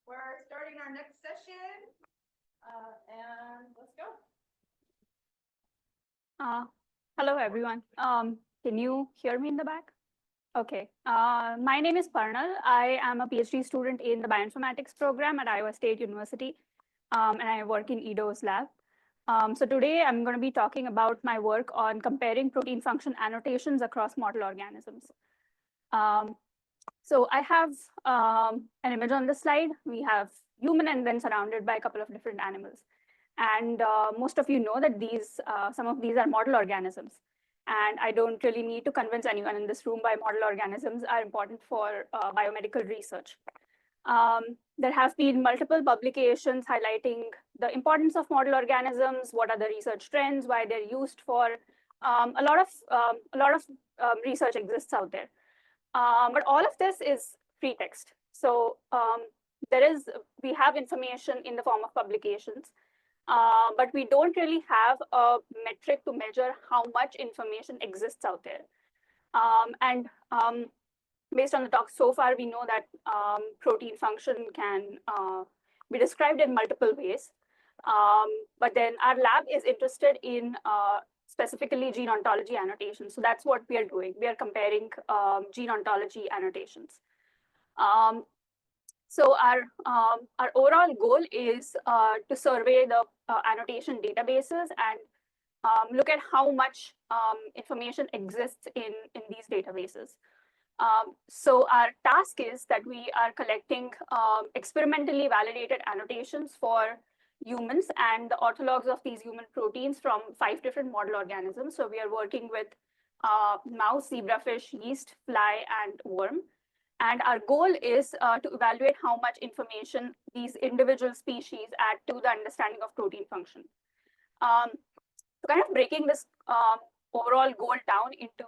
We're starting our next session, and let's go. Hello, everyone. Can you hear me in the back? Okay. My name is Parnal. I am a PhD student in the bioinformatics program at Iowa State University, and I work in Ido's lab. So today I'm going to be talking about my work on comparing protein function annotations across model organisms. So I have an image on the slide. We have human and then surrounded by a couple of different animals. And most of you know that some of these are model organisms. And I don't really need to convince anyone in this room why model organisms are important for biomedical research. There have been multiple publications highlighting the importance of model organisms, what are the research trends, why they're used for. A lot of research exists out there. But all of this is free text. So we have information in the form of publications, but we don't really have a metric to measure how much information exists out there. Based on the talk so far, we know that protein function can be described in multiple ways. But then our lab is interested in specifically gene ontology annotations. So that's what we are doing. We are comparing gene ontology annotations. So our overall goal is to survey the annotation databases and look at how much information exists in these databases. So our task is that we are collecting experimentally validated annotations for humans and the orthologs of these human proteins from 5 different model organisms. So we are working with mouse, zebrafish, yeast, fly, and worm. And our goal is to evaluate how much information these individual species add to the understanding of protein function. So kind of breaking this overall goal down into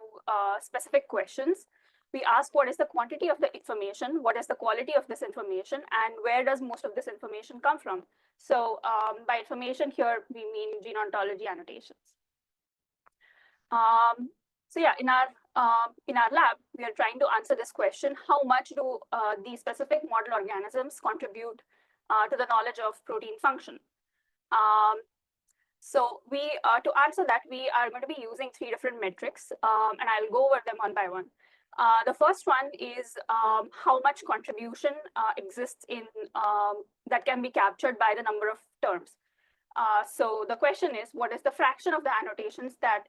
specific questions, we ask what is the quantity of the information, what is the quality of this information, and where does most of this information come from? So by information here, we mean gene ontology annotations. So yeah, in our lab, we are trying to answer this question: how much do these specific model organisms contribute to the knowledge of protein function? So to answer that, we are going to be using 3 different metrics, and I'll go over them one by one. The first one is how much contribution exists in that can be captured by the number of terms. So the question is, what is the fraction of the annotations that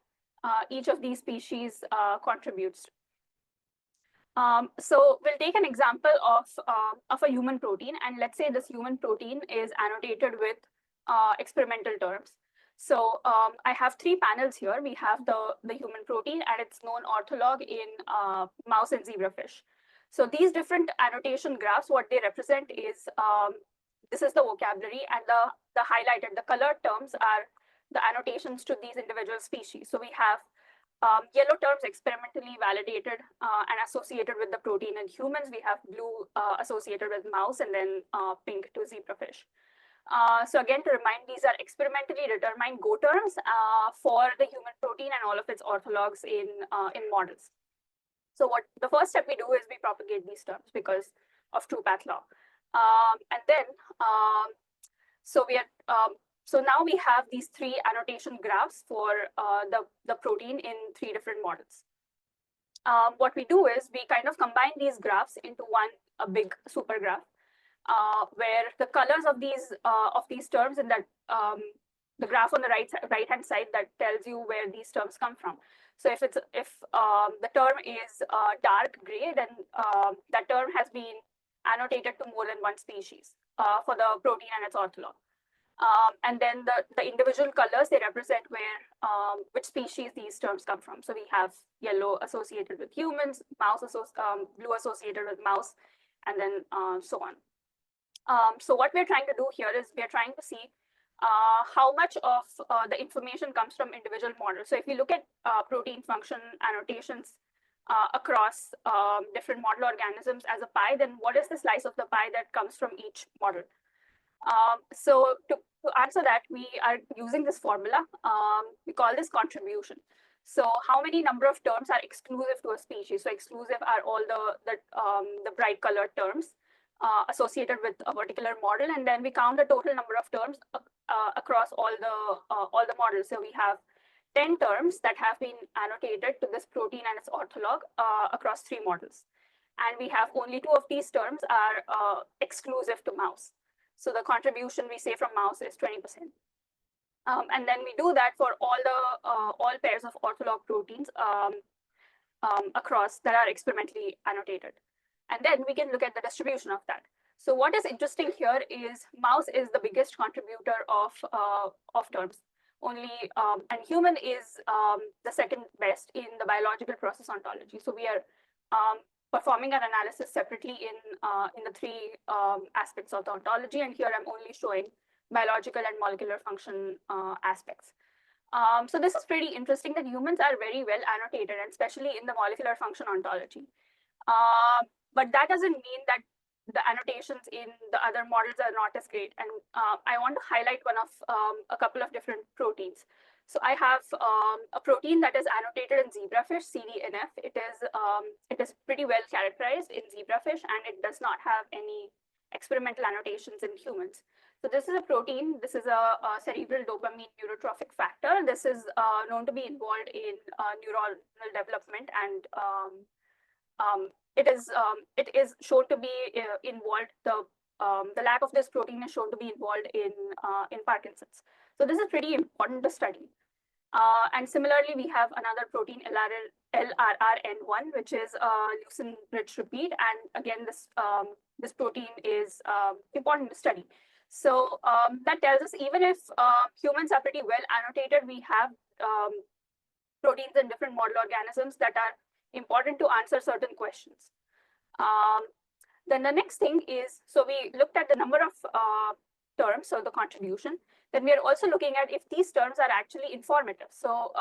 each of these species contributes? So we'll take an example of a human protein, and let's say this human protein is annotated with experimental terms. So I have 3 panels here. We have the human protein and its known ortholog in mouse and zebrafish. So these different annotation graphs, what they represent is, this is the vocabulary, and the highlighted, the colored terms are the annotations to these individual species. So we have yellow terms experimentally validated and associated with the protein in humans. We have blue associated with mouse, and then pink to zebrafish. So again, to remind, these are experimentally determined Go terms for the human protein and all of its orthologs in models. So what the first step we do is we propagate these terms because of two-path law. And then, so now we have these 3 annotation graphs for the protein in 3 different models. What we do is we kind of combine these graphs into a big super graph. Where the colors of these terms in that the graph on the right hand side that tells you where these terms come from. So if the term is dark gray, then that term has been annotated to more than 1 species for the protein and its ortholog. And then the individual colors, they represent which species these terms come from. So we have yellow associated with humans, blue associated with mouse, and then so on. So what we're trying to do here is we're trying to see how much of the information comes from individual models. So if you look at protein function annotations across different model organisms as a pie, then what is the slice of the pie that comes from each model? So to answer that, we are using this formula. We call this contribution. So how many number of terms are exclusive to a species? So exclusive are all the bright colored terms. associated with a particular model, and then we count the total number of terms across all the models. So we have 10 terms that have been annotated to this protein and its ortholog across 3 models. And we have only 2 of these terms are exclusive to mouse. So the contribution we say from mouse is 20%. And then we do that for all pairs of ortholog proteins across that are experimentally annotated. And then we can look at the distribution of that. So what is interesting here is mouse is the biggest contributor of terms. And human is the second best in the biological process ontology. So we are performing an analysis separately in the 3 aspects of the ontology. And here I'm only showing biological and molecular function aspects. So this is pretty interesting that humans are very well annotated, and especially in the molecular function ontology. But that doesn't mean that the annotations in the other models are not as great. And I want to highlight a couple of different proteins. So I have a protein that is annotated in zebrafish, CDNF. It is pretty well characterized in zebrafish, and it does not have any experimental annotations in humans. So this is a protein. This is a cerebral dopamine neurotrophic factor. This is known to be involved in neuronal development, and it is shown to be involved. The lack of this protein is shown to be involved in Parkinson's. So this is pretty important to study. And similarly, we have another protein, LRRN1, which is a leucine-rich repeat. And again, this protein is important to study. So that tells us even if humans are pretty well annotated, we have proteins in different model organisms that are important to answer certain questions. Then the next thing is, so we looked at the number of terms, so the contribution. Then we are also looking at if these terms are actually informative. So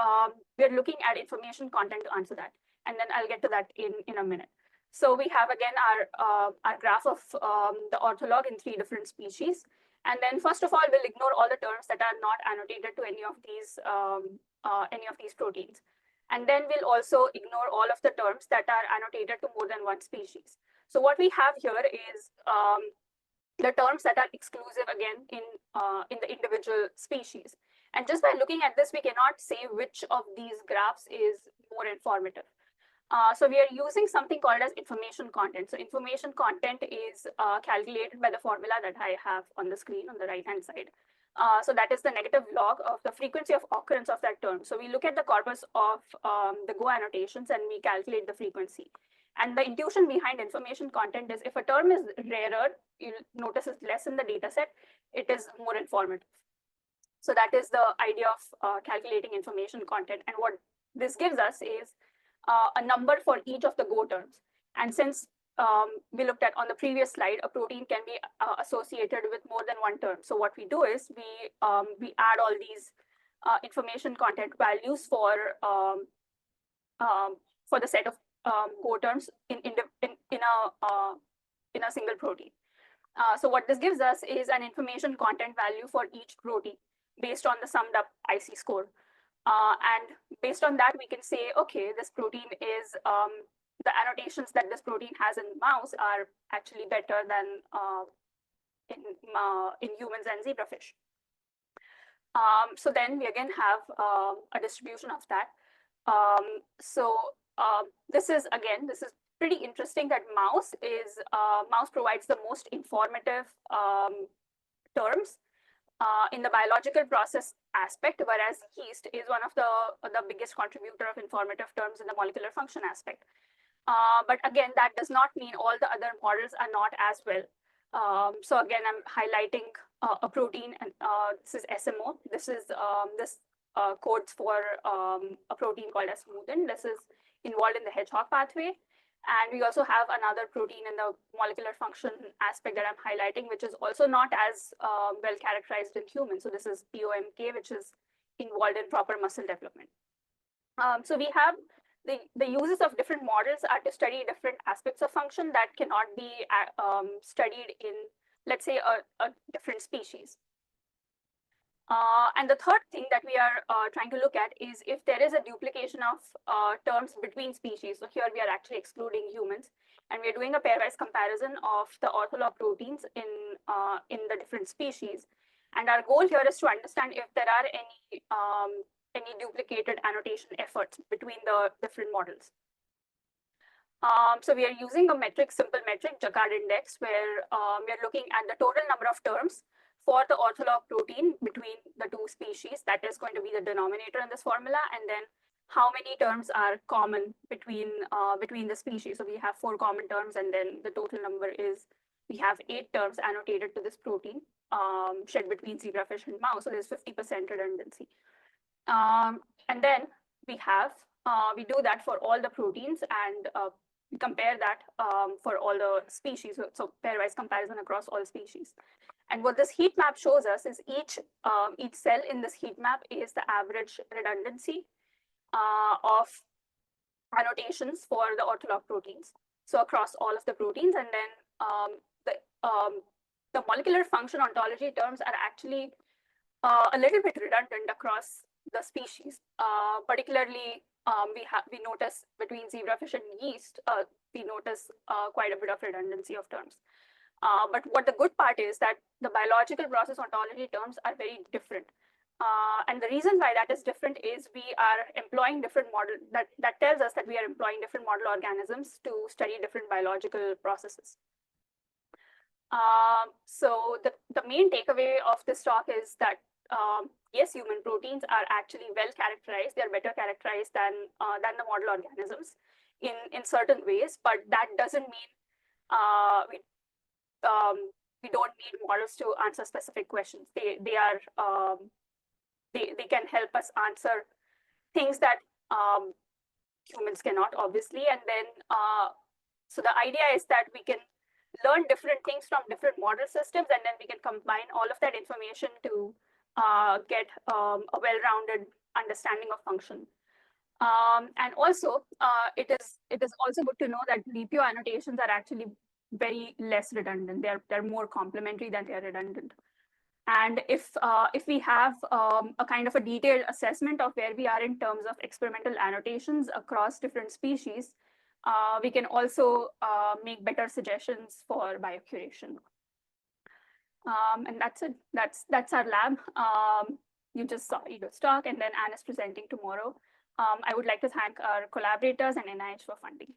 we are looking at information content to answer that. And then I'll get to that in a minute. So we have, again, our graph of the ortholog in 3 different species. And then first of all, we'll ignore all the terms that are not annotated to any of these proteins. And then we'll also ignore all of the terms that are annotated to more than 1 species. So what we have here is the terms that are exclusive, again, in the individual species. And just by looking at this, we cannot say which of these graphs is more informative. So we are using something called as information content. So information content is calculated by the formula that I have on the screen on the right-hand side. So that is the negative log of the frequency of occurrence of that term. So we look at the corpus of the Go annotations and we calculate the frequency. And the intuition behind information content is if a term is rarer, you'll notice it's less in the data set, it is more informative. So that is the idea of calculating information content. And what this gives us is a number for each of the Go terms. And since we looked at on the previous slide, a protein can be associated with more than 1 term. So what we do is we add all these information content values for the set of Go terms in a single protein. So what this gives us is an information content value for each protein based on the summed up IC score. And based on that, we can say, okay, this protein is, the annotations that this protein has in mouse are actually better than in humans and zebrafish. So then we again have a distribution of that. This is pretty interesting that mouse provides the most informative terms in the biological process aspect, whereas yeast is one of the biggest contributor of informative terms in the molecular function aspect. But again, that does not mean all the other models are not as well. So again, I'm highlighting a protein, and this is SMO. This is this codes for a protein called as smoothen. This is involved in the hedgehog pathway. And we also have another protein in the molecular function aspect that I'm highlighting, which is also not as well characterized in humans. So this is POMK, which is involved in proper muscle development. So we have the uses of different models are to study different aspects of function that cannot be studied in, let's say, a different species. And the third thing that we are trying to look at is if there is a duplication of terms between species. So here we are actually excluding humans. And we're doing a pairwise comparison of the ortholog proteins in the different species. And our goal here is to understand if there are any duplicated annotation efforts between the different models. So we are using a metric, simple metric, Jacquard index, where we are looking at the total number of terms for the ortholog protein between the two species. That is going to be the denominator in this formula, and then how many terms are common between the species. So we have 4 common terms, and then the total number is, we have 8 terms annotated to this protein shared between zebrafish and mouse. So there's 50% redundancy. And then we do that for all the proteins and compare that for all the species. So pairwise comparison across all species. And what this heat map shows us is each cell in this heat map is the average redundancy of annotations for the ortholog proteins. So across all of the proteins, and then the molecular function ontology terms are actually a little bit redundant across the species. Particularly, we notice between zebrafish and yeast, we notice quite a bit of redundancy of terms. But what the good part is that the biological process ontology terms are very different. And the reason why that is different is we are employing different model, that tells us that we are employing different model organisms to study different biological processes. So the main takeaway of this talk is that yes, human proteins are actually well characterized. They're better characterized than the model organisms in certain ways, but that doesn't mean we don't need models to answer specific questions. They can help us answer things that humans cannot, obviously. And then so the idea is that we can learn different things from different model systems, and then we can combine all of that information to get a well-rounded understanding of function. And also, it is also good to know that BPO annotations are actually very less redundant. They're more complementary than they're redundant. And if we have a kind of a detailed assessment of where we are in terms of experimental annotations across different species, we can also make better suggestions for biocuration. And that's it. That's our lab. You just saw Ego's talk, and then Anne is presenting tomorrow. I would like to thank our collaborators and NIH for funding,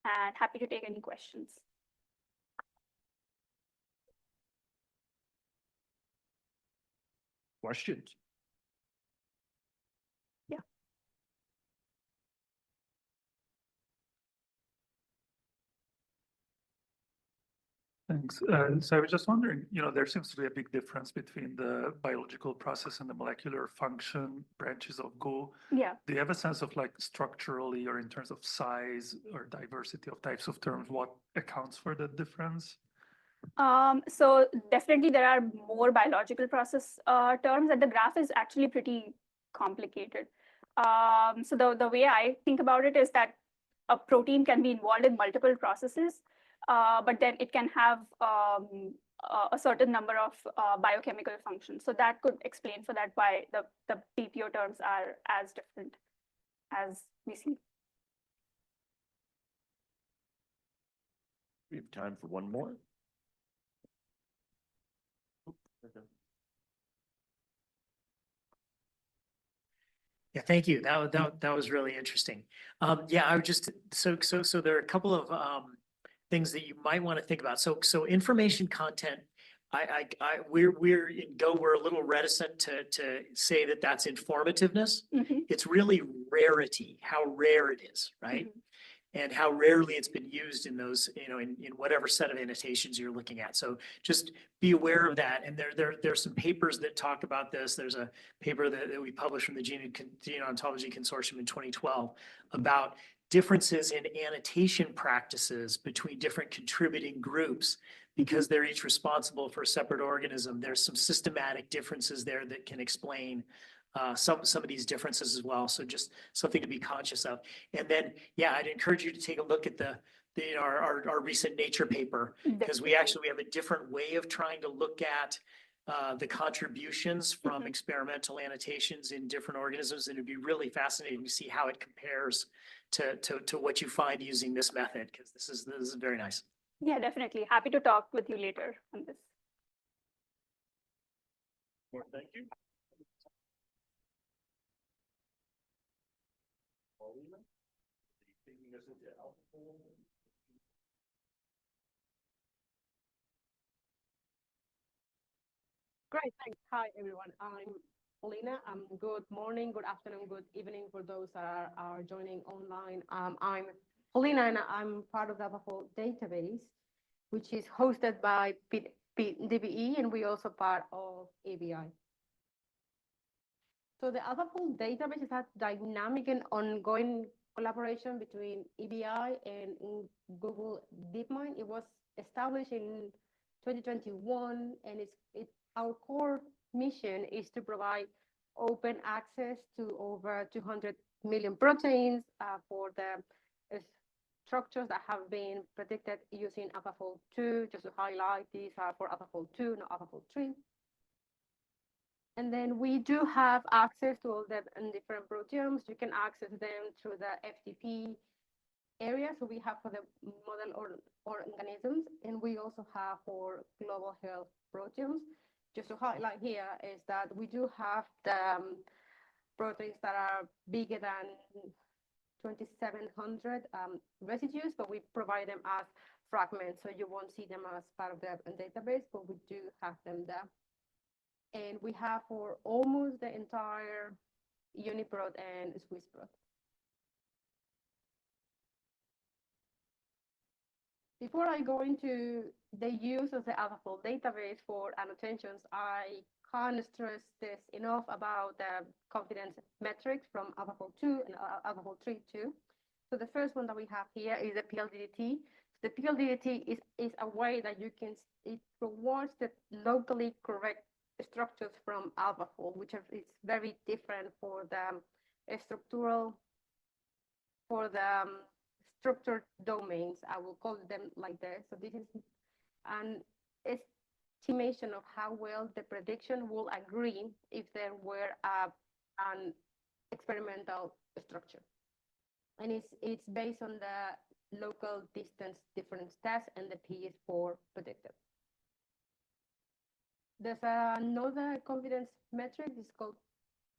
and happy to take any questions. Questions? Yeah. Thanks. So I was just wondering, there seems to be a big difference between the biological process and the molecular function branches of Go. Yeah. Do you have a sense of, like, structurally or in terms of size or diversity of types of terms, what accounts for that difference? So definitely there are more biological process terms, and the graph is actually pretty complicated. So the way I think about it is that a protein can be involved in multiple processes, but then it can have a certain number of biochemical functions. So that could explain for that why the BPO terms are as different as we see. We have time for one more. Yeah, thank you. That was really interesting. Yeah, I would just so there are a couple of things that you might want to think about. So information content. We're in Go. We're a little reticent to say that that's informativeness. Mm-hmm. It's really rarity, how rare it is, right? Mm-hmm. And how rarely it's been used in those, in whatever set of annotations you're looking at. So just be aware of that. And there's some papers that talk about this. There's a paper that we published from the Gene Ontology Consortium in 2012 about differences in annotation practices between different contributing groups, because they're each responsible for a separate organism. There's some systematic differences there that can explain some of these differences as well. So just something to be conscious of. And then, yeah, I'd encourage you to take a look at our recent Nature paper, because we have a different way of trying to look at the contributions from Mm-hmm. experimental annotations in different organisms. And it'd be really fascinating to see how it compares to what you find using this method, because this is very nice. Yeah, definitely. Happy to talk with you later on this. Thank you. Paulyna, taking us into AlphaFold. Great, thanks. Hi, everyone. I'm Paulyna. Good morning, good afternoon, good evening for those that are joining online. I'm Paulyna, and I'm part of the AlphaFold Database, which is hosted by DBE, and we also part of ABI. So the AlphaFold Database is a dynamic and ongoing collaboration between EBI and Google DeepMind. It was established in 2021, and our core mission is to provide open access to over 200 million proteins for the structures that have been predicted using AlphaFold 2. Just to highlight, these are for AlphaFold 2, not AlphaFold 3. And then we do have access to all the different proteomes. You can access them through the FTP area. So we have for the model organisms, and we also have for global health proteomes. Just to highlight here is that we do have the proteins that are bigger than 2,700 residues, but we provide them as fragments, so you won't see them as part of the database, but we do have them there. And we have for almost the entire UniProt and SwissProt. Before I go into the use of the AlphaFold database for annotations, I can't stress this enough about the confidence metrics from AlphaFold 2 and AlphaFold 3 too. So the first one that we have here is the PLDT. The PLDT is a way that it rewards the locally correct structures from AlphaFold, which is very different for the structured domains. I will call them like this. So this is an estimation of how well the prediction will agree if there were an experimental structure. And it's based on the local distance difference test, and the P is for predicted. There's another confidence metric. It's called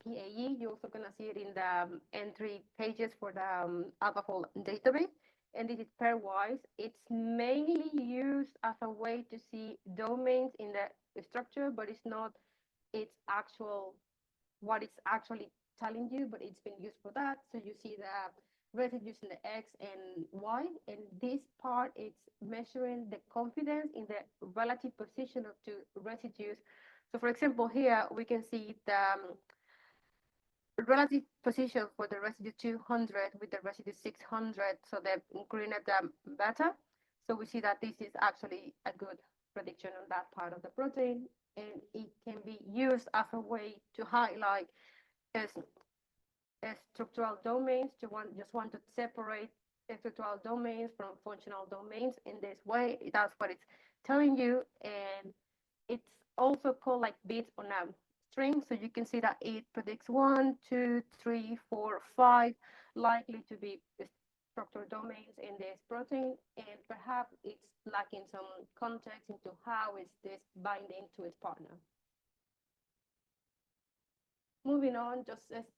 PAE. You're also going to see it in the entry pages for the AlphaFold database. And this is pairwise. It's mainly used as a way to see domains in the structure, but it's not what it's actually telling you, but it's been used for that. So you see the residues in the X and Y, and this part is measuring the confidence in the relative position of two residues. So for example, here we can see the relative position for the residue 200 with the residue 600, so the green at the beta. So we see that this is actually a good prediction on that part of the protein, and it can be used as a way to highlight structural domains. Just want to separate structural domains from functional domains in this way. That's what it's telling you, and it's also called like bits on a string. So you can see that it predicts 1, 2, 3, 4, 5 likely to be structural domains in this protein, and perhaps it's lacking some context into how is this binding to its partner. Moving on,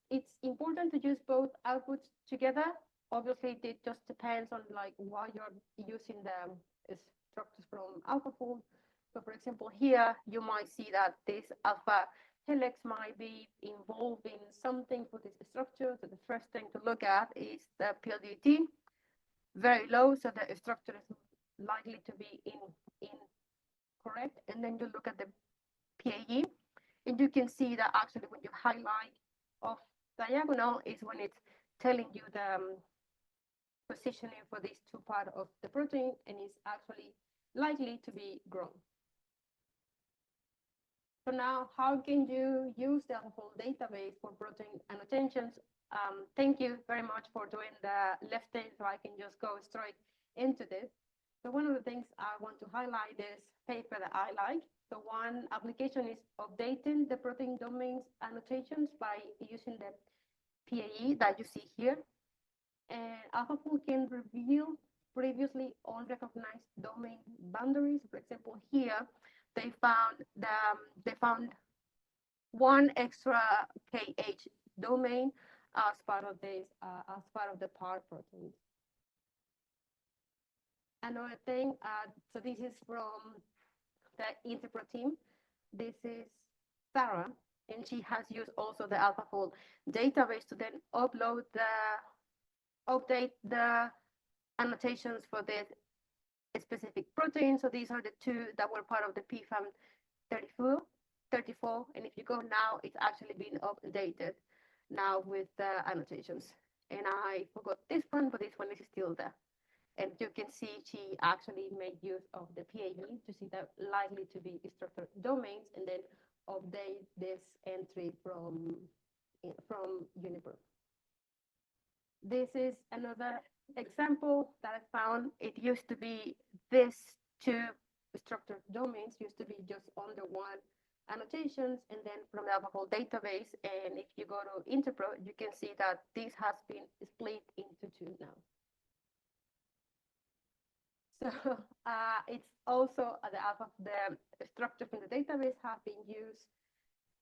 it's important to use both outputs together. Obviously, it just depends on like why you're using the structures from AlphaFold. So for example, here you might see that this alpha helix might be involved in something for this structure. So the first thing to look at is the PLDT, very low, so the structure is likely to be incorrect. And then you look at the PAE, and you can see that actually when you highlight off diagonal is when it's telling you the positioning for these two parts of the protein, and is actually likely to be grown. So now, how can you use the AlphaFold database for protein annotations? Thank you very much for doing the left thing, so I can just go straight into this. So one of the things I want to highlight is paper that I like. So one application is updating the protein domains annotations by using the PAE that you see here. And AlphaFold can reveal previously unrecognized domain boundaries. For example, here they found one extra KH domain as part of this as part of the PAR proteins. Another thing, so this is from the Interpro team. This is Sarah, and she has used also the AlphaFold database to then update the annotations for the specific protein. So these are the two that were part of the PFAM 34, and if you go now, it's actually been updated now with the annotations. And I forgot this one, but this one is still there. And you can see she actually made use of the PAB to see that likely to be structured domains, and then update this entry from Juniper. This is another example that I found. It used to be this two structured domains used to be just under one annotations, and then from the AlphaFold database. And if you go to Interpro, you can see that this has been split into two now. So it's also the structure from the database have been used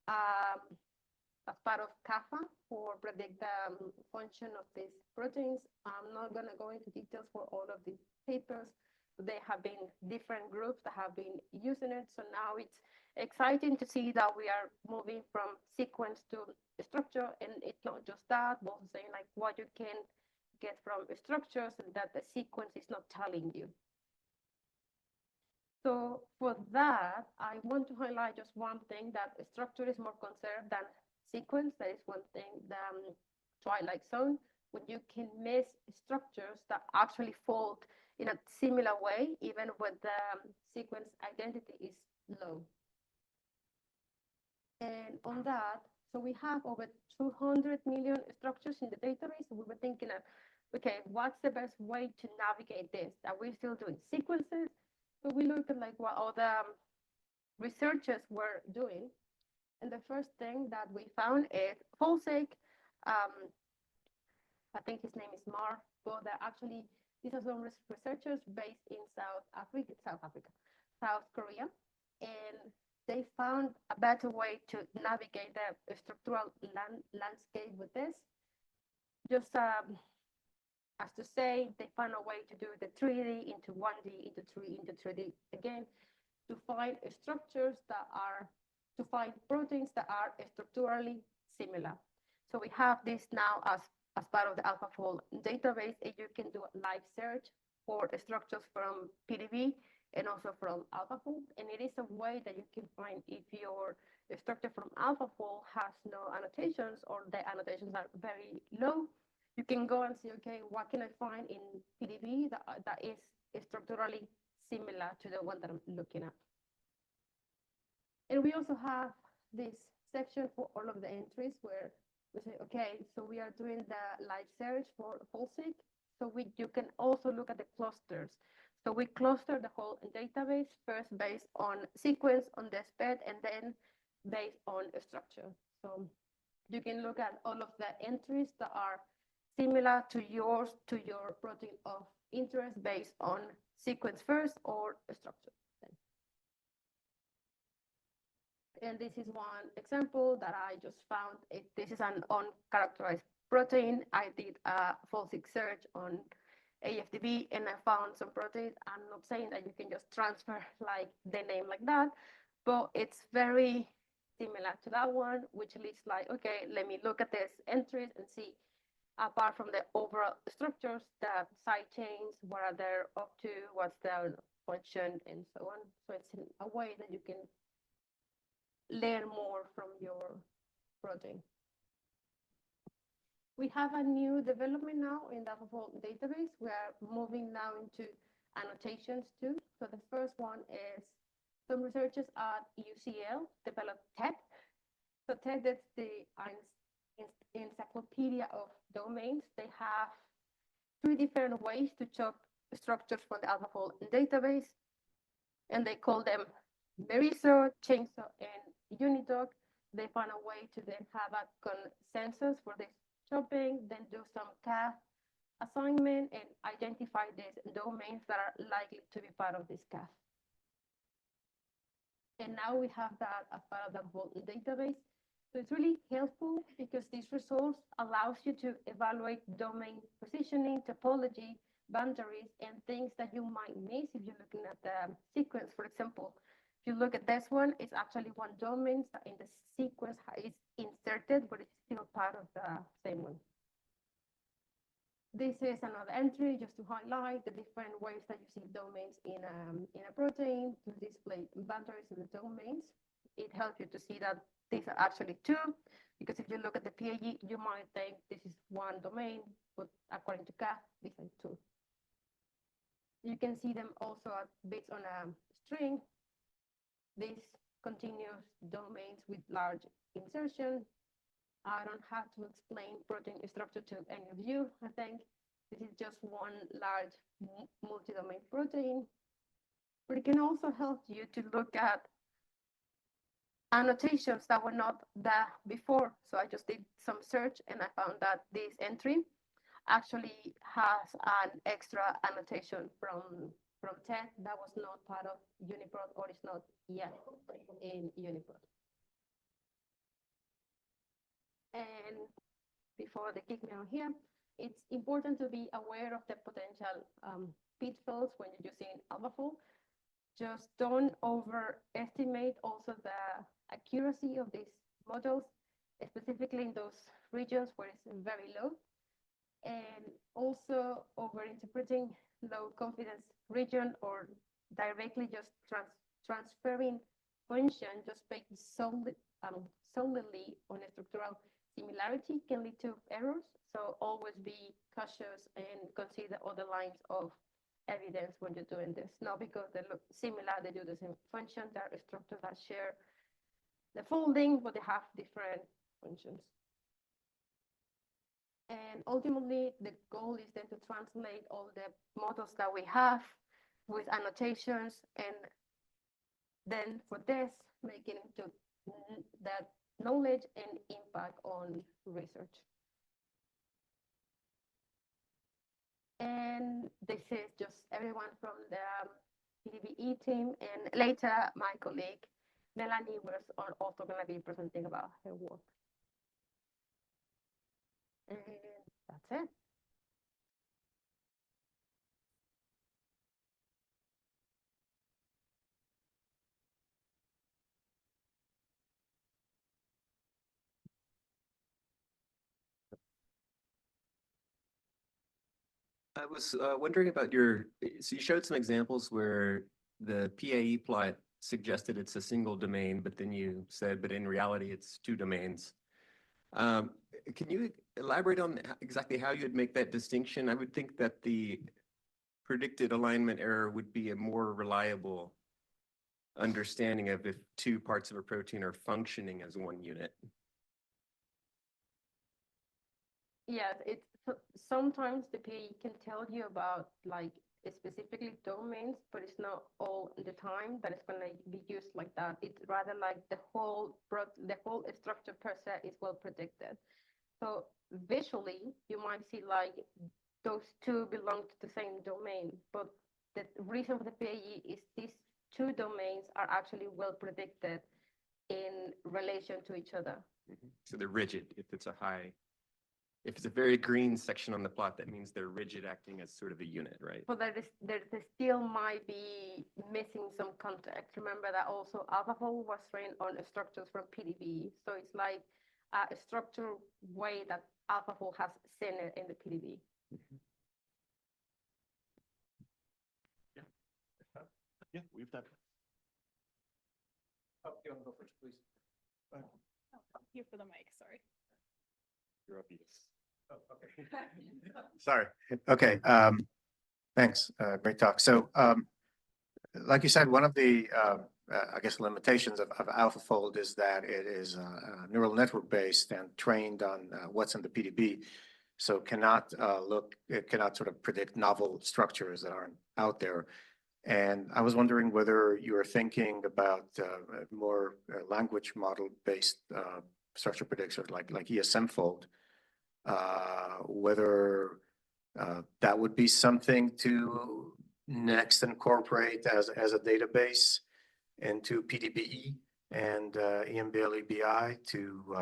as part of CAFA for predict the function of these proteins. I'm not going to go into details for all of these papers. There have been different groups that have been using it. So now it's exciting to see that we are moving from sequence to structure, and it's not just that, but also saying like what you can get from structures and that the sequence is not telling you. So for that, I want to highlight just one thing, that structure is more conserved than sequence. That is one thing, the twilight zone, when you can miss structures that actually fold in a similar way, even when the sequence identity is low. And on that, so we have over 200 million structures in the database. So we were thinking of, okay, what's the best way to navigate this? Are we still doing sequences? So we looked at like what all the researchers were doing. And the first thing that we found is Folsek. I think his name is Mar, but actually these are some researchers based in South Korea, and they found a better way to navigate the structural landscape with this. Just as to say, they found a way to do the 3D into 1D into 3D again, to find structures that are, to find proteins that are structurally similar. So we have this now as part of the AlphaFold database, and you can do a live search for structures from PDB and also from AlphaFold. And it is a way that you can find if your structure from AlphaFold has no annotations or the annotations are very low. You can go and see, okay, what can I find in PDB that is structurally similar to the one that I'm looking at. And we also have this section for all of the entries where we say, okay, so we are doing the live search for Folsek. So you can also look at the clusters. So we cluster the whole database first based on sequence, on the SPED, and then based on a structure. So you can look at all of the entries that are similar to your protein of interest based on sequence first or a structure. And this is one example that I just found. This is an uncharacterized protein. I did a Folsek search on AFDB and I found some proteins. I'm not saying that you can just transfer like the name like that, but it's very similar to that one, which leads like, okay, let me look at this entries and see, apart from the overall structures, the side chains, what are they up to, what's their function, and so on. So it's a way that you can learn more from your protein. We have a new development now in the AlphaFold database. We are moving now into annotations too. So the first one is some researchers at UCL developed TED. So TED is the encyclopedia of domains. They have 3 different ways to chop structures from the AlphaFold database, and they call them Merizo, Chainsaw, and Unidoc. They found a way to then have a consensus for this chopping, then do some assignment and identify these domains that are likely to be part of this CAF. And now we have that as part of the AlphaFold database. So it's really helpful because these results allows you to evaluate domain positioning, topology, boundaries, and things that you might miss if you're looking at the sequence. For example, if you look at this one, it's actually one domain that in the sequence is inserted, but it's still part of the same one. This is another entry just to highlight the different ways that you see domains in a protein to display boundaries in the domains. It helps you to see that these are actually two, because if you look at the PAE, you might think this is one domain, but according to CAF, these are two. You can see them also based on a string. These continuous domains with large insertion. I don't have to explain protein structure to any of you. I think this is just one large multi-domain protein. But it can also help you to look at annotations that were not there before. So I just did some search and I found that this entry actually has an extra annotation from TED that was not part of UniProt or is not yet in UniProt. And before they kick me out here, it's important to be aware of the potential pitfalls when you're using AlphaFold. Just don't overestimate also the accuracy of these models, specifically in those regions where it's very low. And also overinterpreting low confidence region or directly just transferring function just based solely on a structural similarity can lead to errors. So always be cautious and consider other lines of evidence when you're doing this. Not because they look similar, they do the same function, there are structures that share the folding, but they have different functions. And ultimately, the goal is then to translate all the models that we have with annotations, and then for this, make it into that knowledge and impact on research. And this is just everyone from the PDBE team, and later my colleague Melanie was also going to be presenting about her work. And that's it. I was wondering about so you showed some examples where the PAE plot suggested it's a single domain, but then you said, but in reality, it's two domains. Can you elaborate on exactly how you'd make that distinction? I would think that the predicted alignment error would be a more reliable understanding of if two parts of a protein are functioning as one unit. Yes, sometimes the PAE can tell you about like specifically domains, but it's not all the time that it's going to be used like that. It's rather like the whole structure per se is well predicted. So visually, you might see like those two belong to the same domain, but the reason for the PAE is these two domains are actually well predicted in relation to each other. Mm-hmm. So they're rigid. If it's a very green section on the plot, that means they're rigid, acting as sort of a unit, right? But there still might be missing some context. Remember that also AlphaFold was trained on structures from PDB. So it's like a structured way that AlphaFold has seen it in the PDB. Mm-hmm. Yeah, we've done. Oh, you want to go first, please? Oh, here for the mic, sorry. You're obvious. Oh, okay. Sorry. Okay. Thanks. Great talk. So, like you said, one of the, I guess, limitations of AlphaFold is that it is neural network based and trained on what's in the PDB. So it cannot sort of predict novel structures that aren't out there. And I was wondering whether you are thinking about more language model based structure predictors like ESMFold. Whether That would be something to next incorporate as a database into PDBE and EMBL EBI to,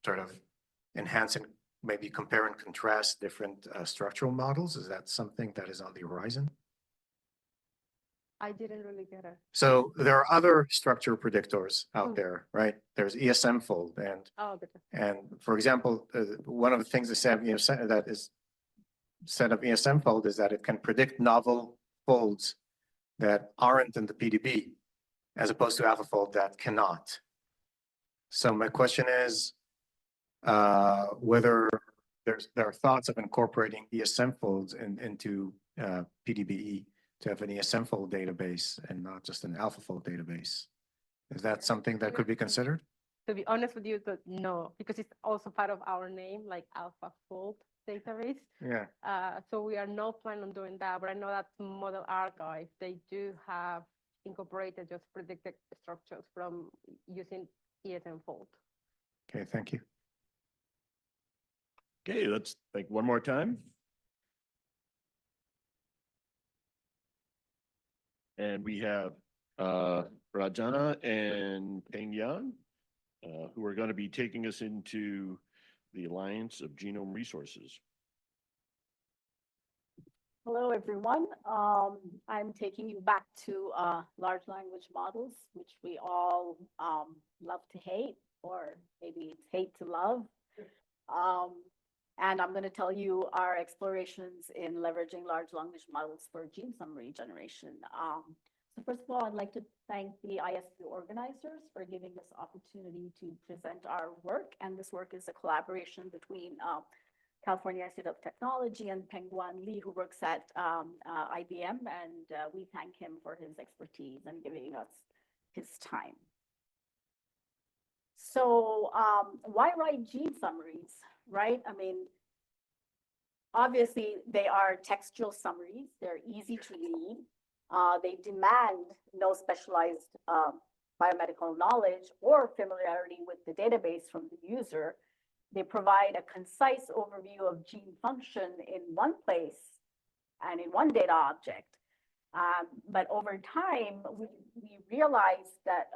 sort of enhance and maybe compare and contrast different structural models. Is that something that is on the horizon? I didn't really get it. So there are other structure predictors out Hmm. there, right? There's ESM-fold Oh, good. and for example, one of the things that that is said of ESM-fold is that it can predict novel folds that aren't in the PDB, as opposed to AlphaFold that cannot. So my question is, whether there are thoughts of incorporating ESM folds into PDBE to have an ESM fold database and not just an AlphaFold database. Is that something that could be considered? To be honest with you, no, because it's also part of our name, like AlphaFold Database. Yeah. So we are not planning on doing that, but I know that Model Archive, they do have incorporated just predicted structures from using ESM fold. Okay, thank you. Okay, let's take one more time. And we have Ranjana and Pengyuan, who are going to be taking us into the Alliance of Genome Resources. Hello, everyone. I'm taking you back to large language models, which we all love to hate, or maybe it's hate to love. And I'm going to tell you our explorations in leveraging large language models for gene summary generation. So first of all, I'd like to thank the ISP organizers for giving this opportunity to present our work. And this work is a collaboration between California Institute of Technology and Pengyuan Lee, who works at IBM. And we thank him for his expertise and giving us his time. So why write gene summaries, right? I mean, obviously they are textual summaries. They're easy to read. They demand no specialized biomedical knowledge or familiarity with the database from the user. They provide a concise overview of gene function in one place and in one data object. But over time, we realized that,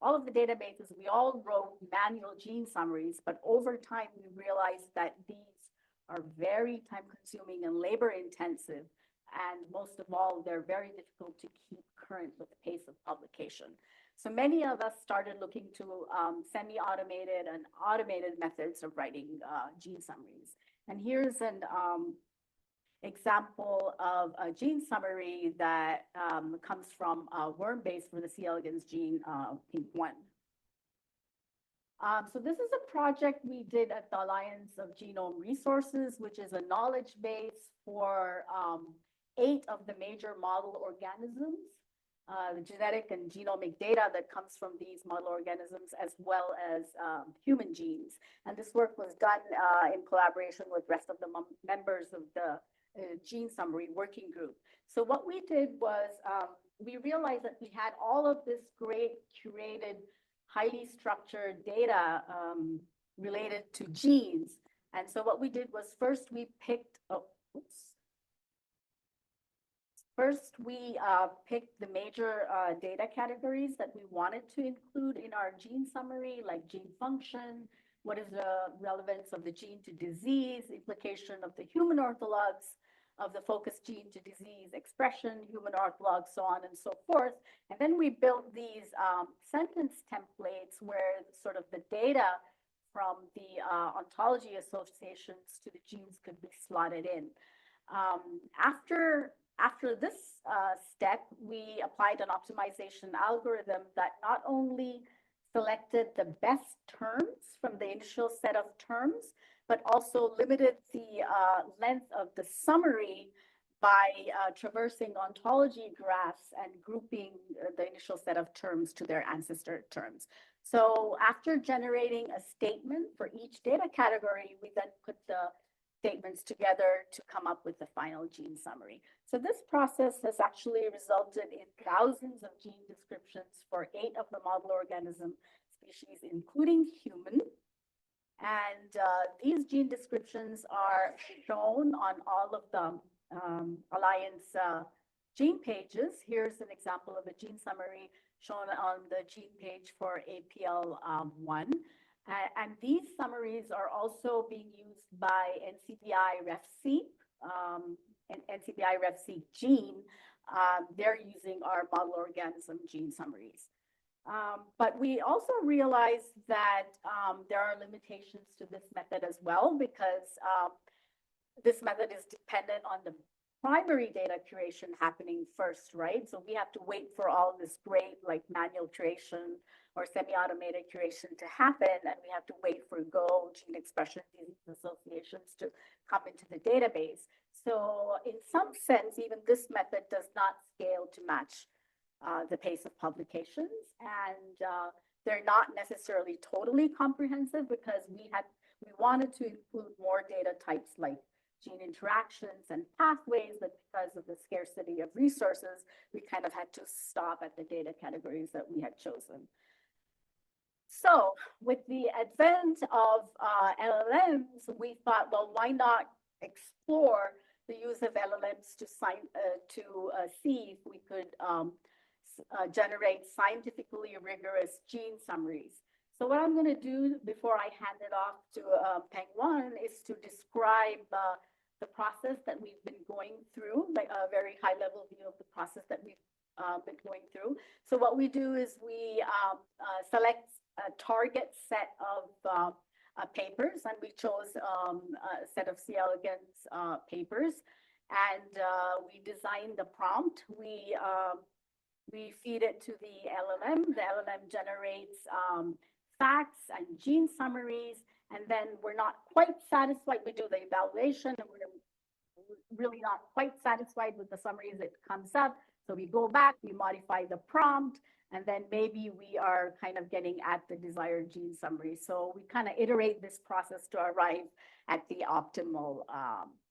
all of the databases, we all wrote manual gene summaries, but over time, we realized that these are very time consuming and labor intensive. And most of all, they're very difficult to keep current with the pace of publication. So many of us started looking to semi-automated and automated methods of writing gene summaries. And here's an example of a gene summary that comes from worm-base for the C. elegans gene Pengyuan. So this is a project we did at the Alliance of Genome Resources, which is a knowledge base for 8 of the major model organisms, the genetic and genomic data that comes from these model organisms, as well as human genes. And this work was done in collaboration with the rest of the members of the gene summary working group. So what we did was we realized that we had all of this great curated, highly structured data related to genes. And so what we did was first we picked, First, we picked the major data categories that we wanted to include in our gene summary, like gene function, what is the relevance of the gene to disease, implication of the human orthologs, of the focus gene to disease expression, human orthologs, so on and so forth. And then we built these sentence templates where sort of the data from the ontology associations to the genes could be slotted in. After this step, we applied an optimization algorithm that not only selected the best terms from the initial set of terms, but also limited the length of the summary by traversing ontology graphs and grouping the initial set of terms to their ancestor terms. So after generating a statement for each data category, we then put the statements together to come up with the final gene summary. So this process has actually resulted in thousands of gene descriptions for 8 of the model organism species, including human. And these gene descriptions are shown on all of the Alliance gene pages. Here's an example of a gene summary shown on the gene page for APL1. And these summaries are also being used by NCBI RefSeq and NCBI RefSeq gene. They're using our model organism gene summaries. But we also realized that there are limitations to this method as well, because this method is dependent on the primary data curation happening first, right? So we have to wait for all this great like manual curation or semi-automated curation to happen, and we have to wait for Go, gene expression, disease associations to come into the database. So in some sense, even this method does not scale to match the pace of publications, and they're not necessarily totally comprehensive, because we wanted to include more data types like gene interactions and pathways, but because of the scarcity of resources, we kind of had to stop at the data categories that we had chosen. So with the advent of LLMs, we thought, well, why not explore the use of LLMs to see if we could generate scientifically rigorous gene summaries. So what I'm going to do before I hand it off to Pengyuan is to describe the process that we've been going through, like a very high level view of the process that we've been going through. So what we do is we select a target set of papers, and we chose a set of C. elegans papers, and we design the prompt. We feed it to the LLM. The LLM generates facts and gene summaries, and then we're not quite satisfied. We do the evaluation, and we're really not quite satisfied with the summaries that comes up. So we go back, we modify the prompt, and then maybe we are kind of getting at the desired gene summary. So we kind of iterate this process to arrive at the optimal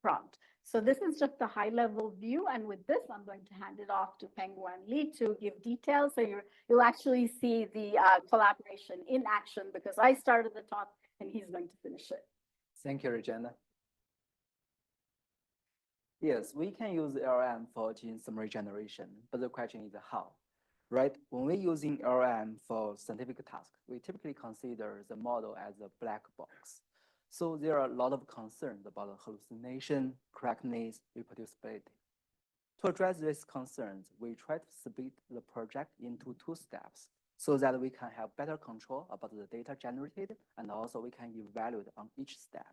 prompt. So this is just a high level view. And with this, I'm going to hand it off to Pengyuan Lee to give details. So you'll actually see the collaboration in action, because I started the talk and he's going to finish it. Thank you, Ranjana. Yes, we can use LLM for gene summary generation, but the question is how, right? When we're using LLM for scientific tasks, we typically consider the model as a black box. So there are a lot of concerns about hallucination, correctness, reproducibility. To address these concerns, we try to split the project into 2 steps so that we can have better control about the data generated, and also we can evaluate on each step.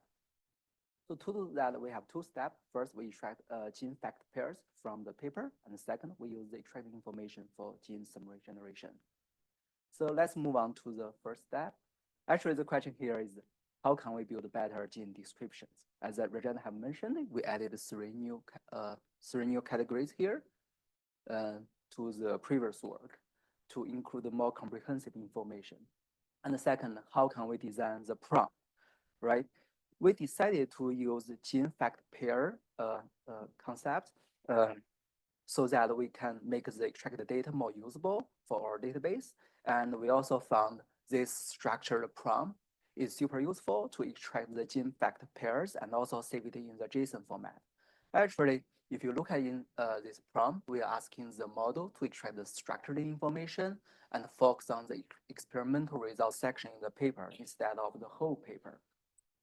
So to do that, we have 2 steps. First, we extract gene fact pairs from the paper, and second, we use the extracted information for gene summary generation. So let's move on to the first step. Actually, the question here is, how can we build better gene descriptions? As Ranjana have mentioned, we added 3 new categories here to the previous work to include more comprehensive information. And the second, how can we design the prompt, right? We decided to use the gene fact pair concept so that we can make the extracted data more usable for our database. And we also found this structured prompt is super useful to extract the gene fact pairs and also save it in the JSON format. Actually, if you look at this prompt, we are asking the model to extract the structured information and focus on the experimental results section in the paper instead of the whole paper.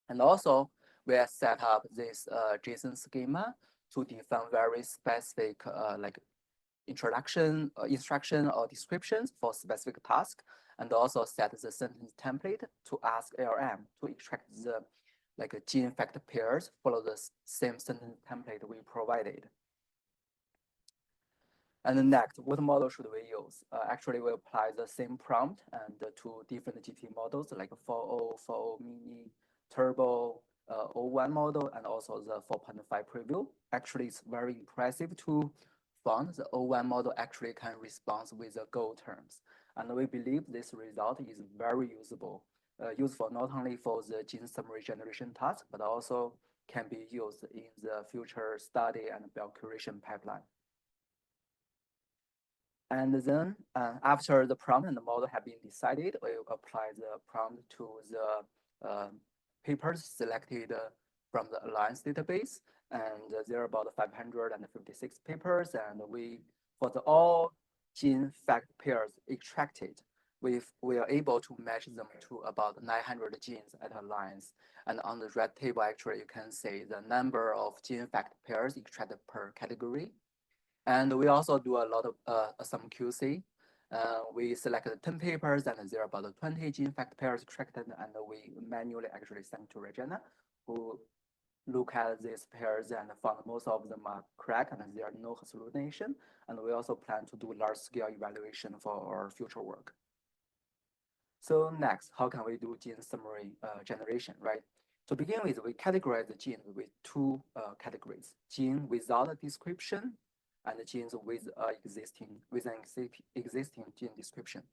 And also, we have set up this JSON schema to define very specific like introduction, instruction, or descriptions for specific tasks, and also set the sentence template to ask LLM to extract the gene fact pairs, follow the same sentence template we provided. And then next, what model should we use? Actually, we apply the same prompt and to different GPT models like 4.0, 4.0 mini, Turbo, 01 model, and also the 4.5 preview. Actually, it's very impressive to find the 01 model actually can respond with the Go terms. And we believe this result is very useful not only for the gene summary generation task, but also can be used in the future study and Biocuration pipeline. And then after the prompt and the model have been decided, we apply the prompt to the papers selected from the Alliance database, and there are about 556 papers, and for all gene fact pairs extracted, we are able to match them to about 900 genes at Alliance. And on the red table, actually, you can see the number of gene fact pairs extracted per category. And we also do a lot of some QC. We selected 10 papers, and there are about 20 gene fact pairs extracted, and we manually actually sent to Ranjana, who look at these pairs and found most of them are correct and there are no hallucination. And we also plan to do large-scale evaluation for our future work. So next, how can we do gene summary generation, right? To begin with, we categorize the genes with two categories: gene without a description and genes with an existing gene description.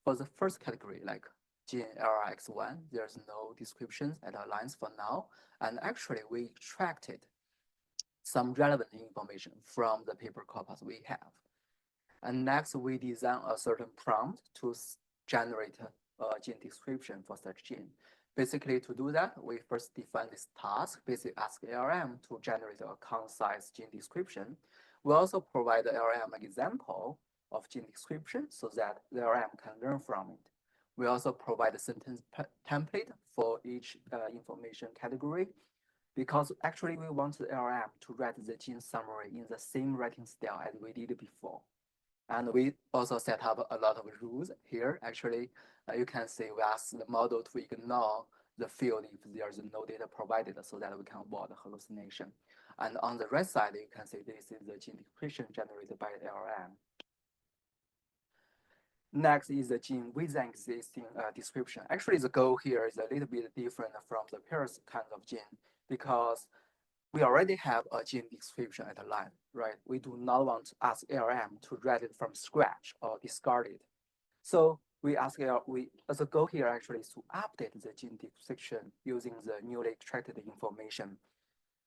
For the first category, like gene LRX1, there's no descriptions at Alliance for now. And actually, we extracted some relevant information from the paper corpus we have. And next, we design a certain prompt to generate a gene description for such gene. Basically, to do that, we first define this task, basically ask ARM to generate a concise gene description. We also provide the ARM example of gene description so that the ARM can learn from it. We also provide a sentence template for each information category, because actually we want the ARM to write the gene summary in the same writing style as we did before. And we also set up a lot of rules here. Actually, you can see we ask the model to ignore the field if there's no data provided so that we can avoid hallucination. And on the right side, you can see this is the gene description generated by the ARM. Next is the gene with an existing description. Actually, the goal here is a little bit different from the pairs kind of gene, because we already have a gene description at Alliance, right? We do not want to ask ARM to write it from scratch or discard it. So we ask the goal here actually is to update the gene description using the newly extracted information.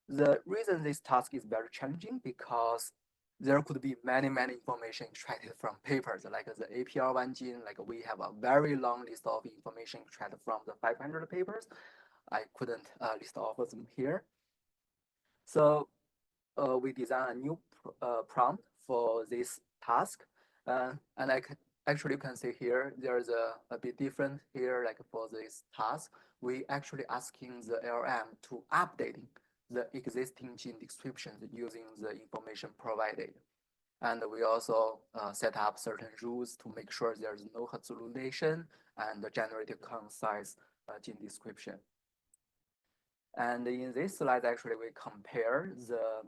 The reason this task is very challenging because there could be many information extracted from papers, like the APR1 gene, like we have a very long list of information extracted from the 500 papers. I couldn't list all of them here. So we designed a new prompt for this task. And actually you can see here, there's a bit different here, like for this task, we actually asking the ARM to update the existing gene descriptions using the information provided. And we also set up certain rules to make sure there's no hallucination and generate a concise gene description. And in this slide, actually, we compare the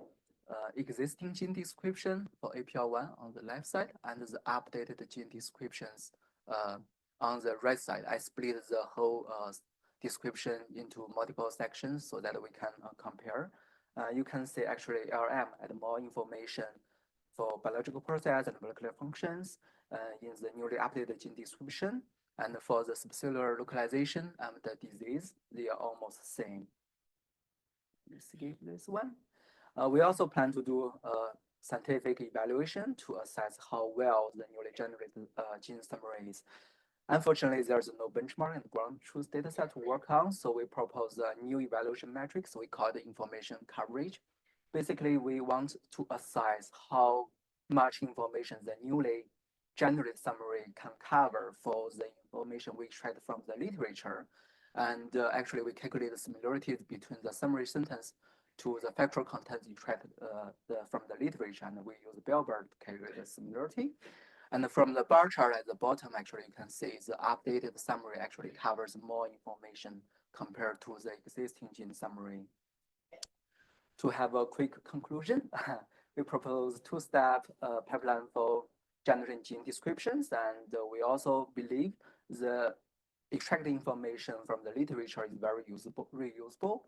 existing gene description for APR1 on the left side and the updated gene descriptions on the right side. I split the whole description into multiple sections so that we can compare. You can see actually ARM add more information for biological process and molecular functions in the newly updated gene description. And for the specific localization and the disease, they are almost the same. Let's skip this one. We also plan to do a scientific evaluation to assess how well the newly generated gene summary is. Unfortunately, there's no benchmark and ground truth data set to work on, so we propose a new evaluation metric, so we call it information coverage. Basically, we want to assess how much information the newly generated summary can cover for the information we extract from the literature. And actually, we calculate the similarities between the summary sentence to the factual content extracted from the literature, and we use Bellbird to calculate the similarity. And from the bar chart at the bottom, actually, you can see the updated summary actually covers more information compared to the existing gene summary. To have a quick conclusion, we propose two-step pipeline for generating gene descriptions, and we also believe the extracted information from the literature is very reusable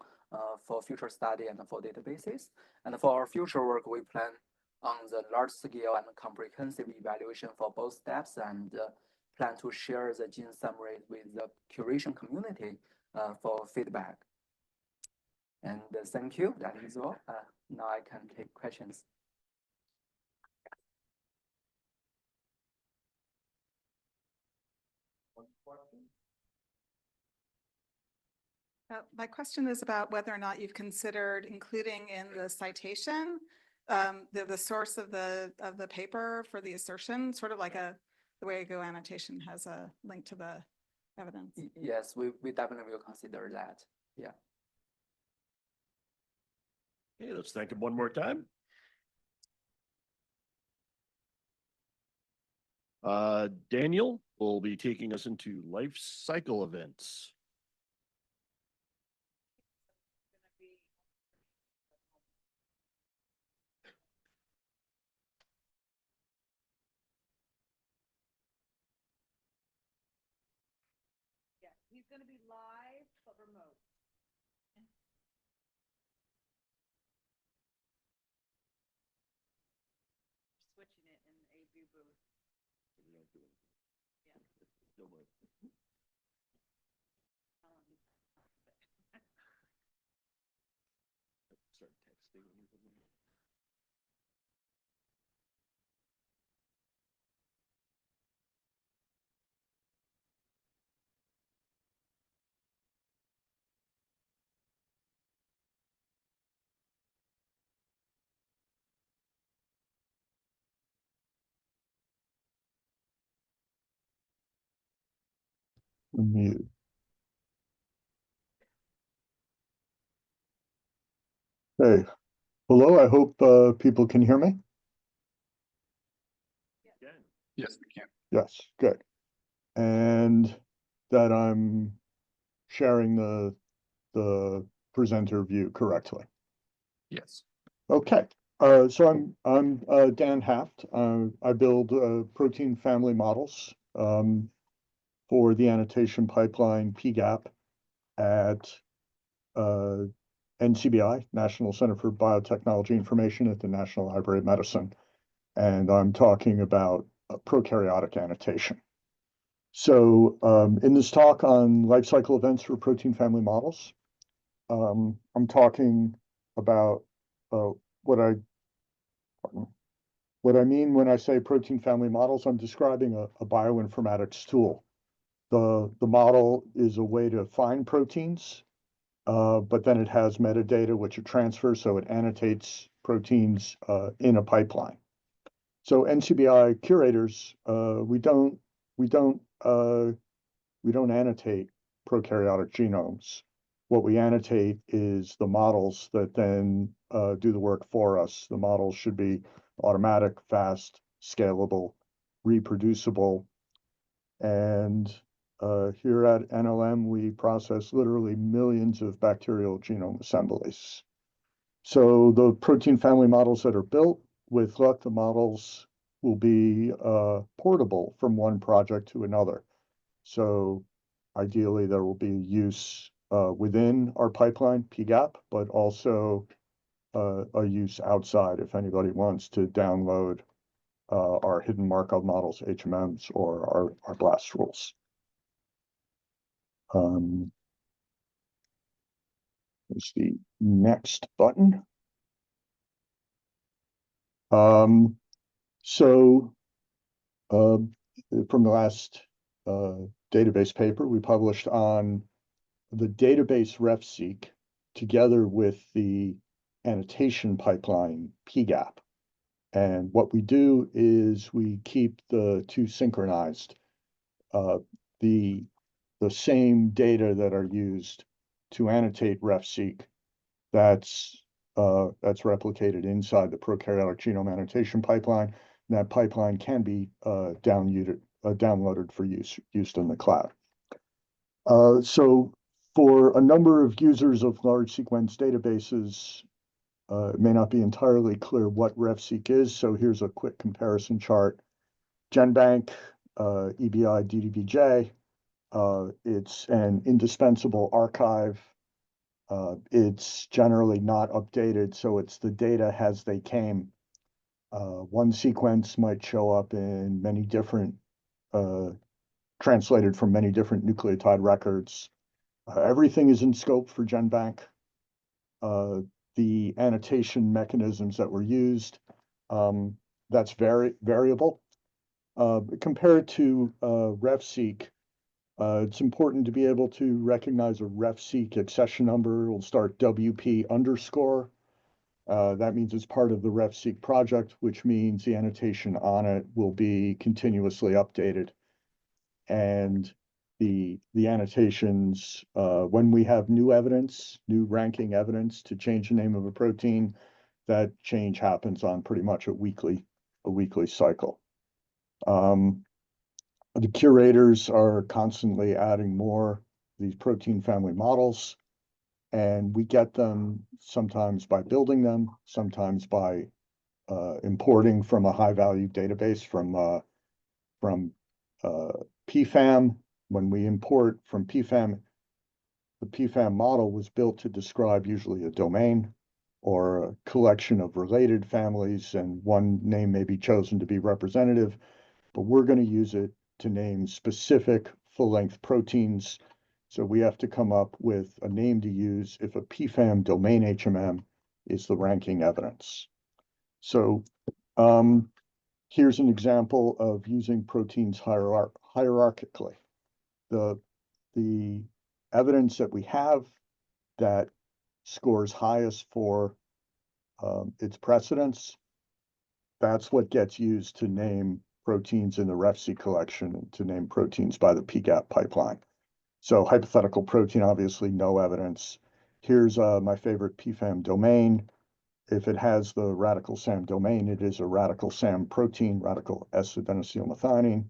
for future study and for databases. And for our future work, we plan on the large scale and comprehensive evaluation for both steps, and plan to share the gene summary with the curation community for feedback. And thank you, that is all. Now I can take questions. My question is about whether or not you've considered including in the citation, the source of the paper for the assertion, sort of like the way Go annotation has a link to the evidence. Yes, we definitely will consider that. Yeah. Okay, let's thank him one more time. Daniel will be taking us into life cycle events. Yeah, he's gonna be live but remote. Switching it in a view booth. Yeah. Start texting. Mute. Hey, hello, I hope people can hear me. Yes, we can. Yes, good. And that I'm sharing the presenter view correctly. Yes. Okay, so I'm Dan Haft. I build protein family models for the annotation pipeline PGAP at NCBI, National Center for Biotechnology Information at the National Library of Medicine. And I'm talking about prokaryotic annotation. So in this talk on life cycle events for protein family models, I'm talking about what I mean when I say protein family models. I'm describing a bioinformatics tool. The model is a way to find proteins, but then it has metadata which it transfers, so it annotates proteins in a pipeline. So NCBI curators, we don't annotate prokaryotic genomes. What we annotate is the models that then do the work for us. The models should be automatic, fast, scalable, reproducible. And here at NLM, we process literally millions of bacterial genome assemblies. So the protein family models that are built, with luck, the models will be portable from one project to another. So ideally, there will be use within our pipeline, PGAP, but also a use outside if anybody wants to download our hidden Markov models, HMMs, or our blast rules. There's the next button. So from the last database paper we published on the database RefSeq together with the annotation pipeline PGAP. And what we do is we keep the two synchronized. The same data that are used to annotate RefSeq, that's replicated inside the prokaryotic genome annotation pipeline. And that pipeline can be downloaded for use in the cloud. So for a number of users of large sequence databases, it may not be entirely clear what RefSeq is. So here's a quick comparison chart. GenBank, EBI, DDBJ, it's an indispensable archive. It's generally not updated, so it's the data as they came. One sequence might show up in many different, translated from many different nucleotide records. Everything is in scope for GenBank. The annotation mechanisms that were used, that's very variable. Compared to RefSeq, It's important to be able to recognize a ref-seq accession number. We'll start WP underscore. That means it's part of the ref-seq project, which means the annotation on it will be continuously updated. And the annotations, when we have new evidence, new ranking evidence to change the name of a protein, that change happens on pretty much a weekly cycle. The curators are constantly adding more these protein family models, and we get them sometimes by building them, sometimes by importing from a high-value database from PFAM. When we import from PFAM, the PFAM model was built to describe usually a domain or a collection of related families, and one name may be chosen to be representative, but we're going to use it to name specific full-length proteins. So we have to come up with a name to use if a PFAM domain HMM is the ranking evidence. So here's an example of using proteins hierarchically. The evidence that we have that scores highest for its precedence, that's what gets used to name proteins in the RefSeq collection and to name proteins by the PGAP pipeline. So hypothetical protein, obviously no evidence. Here's my favorite PFAM domain. If it has the radical SAM domain, it is a radical SAM protein, radical S-adenosylmethionine.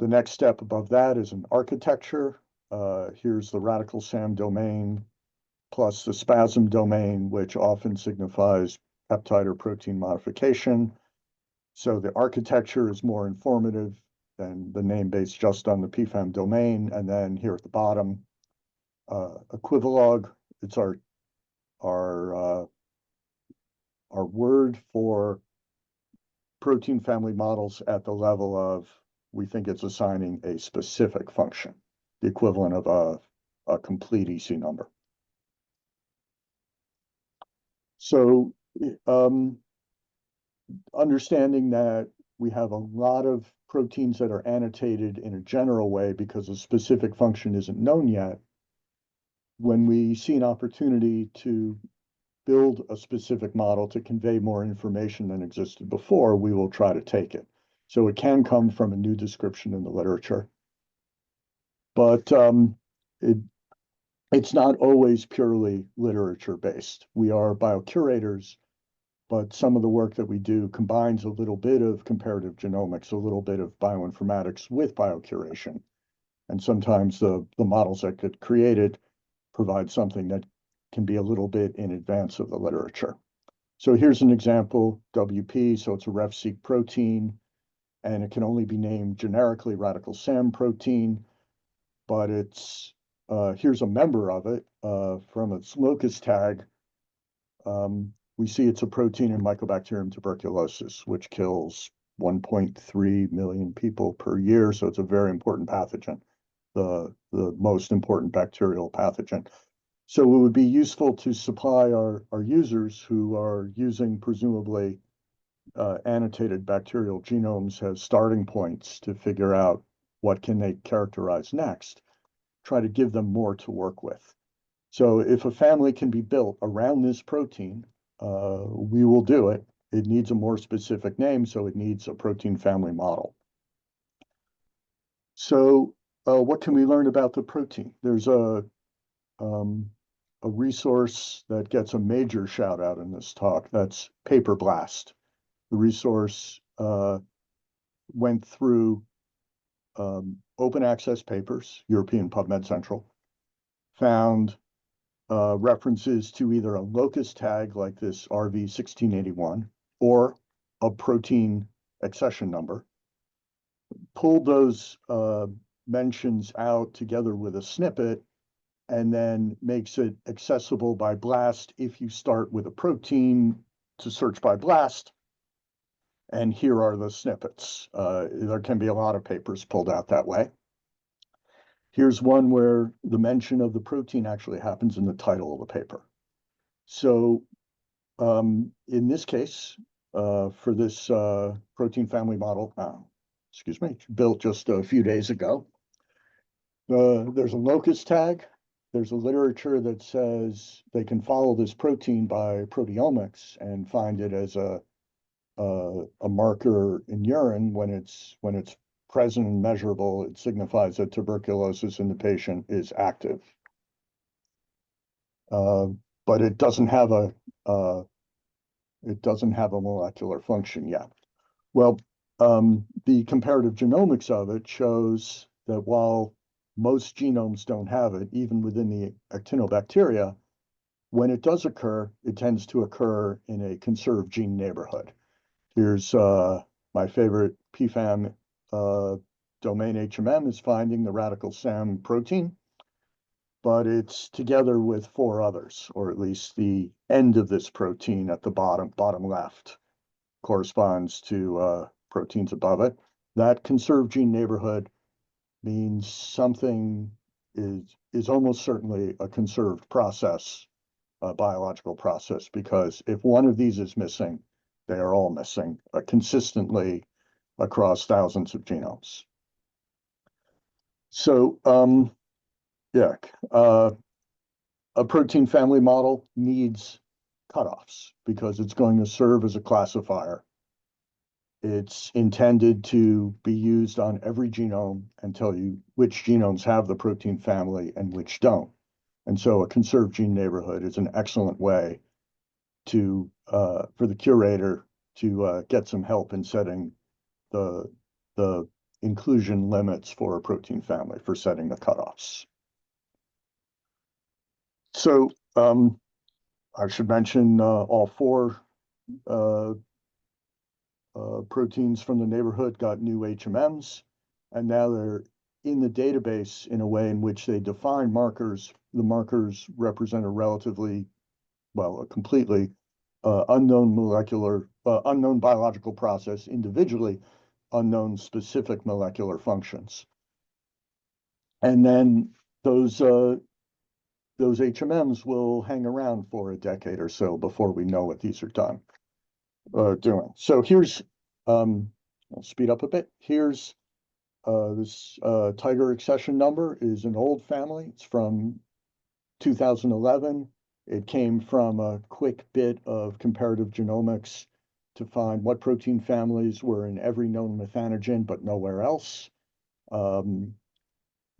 The next step above that is an architecture. Here's the radical SAM domain plus the spasm domain, which often signifies peptide or protein modification. So the architecture is more informative than the name based just on the PFAM domain. And then here at the bottom, equivalog, it's our word for protein family models at the level of, we think it's assigning a specific function, the equivalent of a complete EC number. So understanding that we have a lot of proteins that are annotated in a general way because a specific function isn't known yet, when we see an opportunity to build a specific model to convey more information than existed before, we will try to take it. So it can come from a new description in the literature, but it's not always purely literature based. We are biocurators, but some of the work that we do combines a little bit of comparative genomics, a little bit of bioinformatics with biocuration. And sometimes the models that get created provide something that can be a little bit in advance of the literature. So here's an example, WP, so it's a RefSeq protein, and it can only be named generically radical SAM protein, but it's, here's a member of it from its locus tag. We see it's a protein in Mycobacterium tuberculosis, which kills 1.3 million people per year. So it's a very important pathogen, the most important bacterial pathogen. So it would be useful to supply our users who are using presumably annotated bacterial genomes as starting points to figure out what can they characterize next, try to give them more to work with. So if a family can be built around this protein, we will do it. It needs a more specific name, so it needs a protein family model. So what can we learn about the protein? There's a resource that gets a major shout out in this talk. That's Paper Blast. The resource went through open access papers, European PubMed Central, found references to either a locus tag like this RV1681 or a protein accession number, pulled those mentions out together with a snippet, and then makes it accessible by BLAST if you start with a protein to search by BLAST. And here are the snippets. There can be a lot of papers pulled out that way. Here's one where the mention of the protein actually happens in the title of the paper. So in this case, for this protein family model, built just a few days ago, There's a locus tag. There's a literature that says they can follow this protein by proteomics and find it as a marker in urine. When it's present and measurable, it signifies that tuberculosis in the patient is active. But it doesn't have a molecular function yet. Well, the comparative genomics of it shows that while most genomes don't have it, even within the actinobacteria, when it does occur, it tends to occur in a conserved gene neighborhood. Here's my favorite PFAM domain HMM is finding the radical SAM protein, but it's together with 4 others, or at least the end of this protein at the bottom left corresponds to proteins above it. That conserved gene neighborhood means something is almost certainly a conserved process, a biological process, because if one of these is missing, they are all missing consistently across thousands of genomes. So, yeah, a protein family model needs cutoffs because it's going to serve as a classifier. It's intended to be used on every genome and tell you which genomes have the protein family and which don't. And so a conserved gene neighborhood is an excellent way to for the curator to get some help in setting the inclusion limits for a protein family, for setting the cutoffs. So I should mention all 4 proteins from the neighborhood got new HMMs, and now they're in the database in a way in which they define markers. The markers represent a relatively, well, a completely unknown biological process, individually unknown specific molecular functions. And then those HMMs will hang around for a decade or so before we know what these are doing. So here's, I'll speed up a bit. Here's this Tiger accession number is an old family. It's from 2011. It came from a quick bit of comparative genomics to find what protein families were in every known methanogen, but nowhere else.